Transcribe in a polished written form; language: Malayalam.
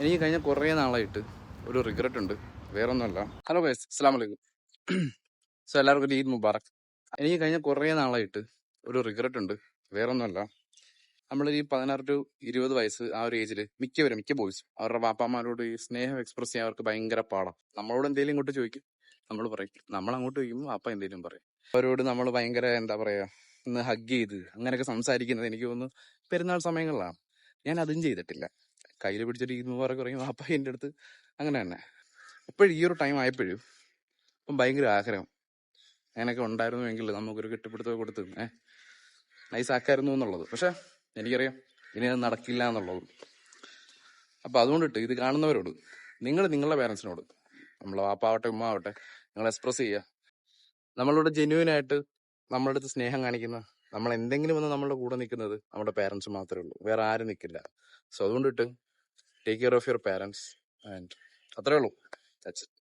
എനിക്ക് കഴിഞ്ഞ കുറേ നാളായിട്ട് ഒരു റിഗ്രറ്റ് ഉണ്ട്, വേറൊന്നുമല്ല. ഹലോ ഗൈസ്, അസ്സലാമു അലൈക്കും. സോ എല്ലാവർക്കും ഒരു ഈദ് മുബാറക്. എനിക്ക് കഴിഞ്ഞ കുറേ നാളായിട്ട് ഒരു റിഗ്രറ്റ് ഉണ്ട്, വേറൊന്നുമല്ല. നമ്മളൊരു 16 to 20 വയസ്സ് ആ ഒരു ഏജിൽ മിക്ക ബോയ്സും അവരുടെ വാപ്പാമാരോട് ഈ സ്നേഹം എക്സ്പ്രസ് ചെയ്യാൻ അവർക്ക് ഭയങ്കര പാടാം. നമ്മളോട് എന്തെങ്കിലും ഇങ്ങോട്ട് ചോദിക്കും, നമ്മൾ പറയും. നമ്മൾ അങ്ങോട്ട് ചോദിക്കുമ്പോൾ വാപ്പ എന്തെങ്കിലും പറയും. അവരോട് നമ്മൾ ഭയങ്കര എന്താ പറയാ, ഒന്ന് ഹഗ് ചെയ്ത് അങ്ങനെയൊക്കെ സംസാരിക്കുന്നത് എനിക്ക് തോന്നുന്നു പെരുന്നാൾ സമയങ്ങളിലാണ്. ഞാൻ അതും ചെയ്തിട്ടില്ല. കയ്യിൽ പിടിച്ചൊരു ഈദ് മുബാറക് പറയും വാപ്പ എൻ്റെ അടുത്ത്. അങ്ങനെ തന്നെ ഇപ്പോഴും ഈ ഒരു ടൈം ആയപ്പോഴും ഇപ്പം ഭയങ്കര ആഗ്രഹം അങ്ങനെയൊക്കെ ഉണ്ടായിരുന്നുവെങ്കിൽ നമുക്കൊരു കെട്ടിപ്പിടുത്തം കൊടുത്ത് നൈസ് ആക്കായിരുന്നു എന്നുള്ളത്. പക്ഷെ എനിക്കറിയാം ഇനി അത് നടക്കില്ല എന്നുള്ളത്. അപ്പൊ അതുകൊണ്ടിട്ട് ഇത് കാണുന്നവരോട്, നിങ്ങൾ നിങ്ങളുടെ പേരൻസിനോട്, നമ്മളെ വാപ്പാവട്ടെ ഉമ്മ ആവട്ടെ, നിങ്ങൾ എക്സ്പ്രസ് ചെയ്യുക. നമ്മളുടെ ജെന്യൂൻ ആയിട്ട് നമ്മളുടെ അടുത്ത് സ്നേഹം കാണിക്കുന്ന, നമ്മൾ എന്തെങ്കിലും വന്ന് നമ്മളുടെ കൂടെ നിൽക്കുന്നത് നമ്മുടെ പേരൻസ് മാത്രമേ ഉള്ളൂ, വേറെ ആരും നിൽക്കില്ല. സോ അതുകൊണ്ടിട്ട് take care of your parents and അത്രേ ഉള്ളൂ. That's it.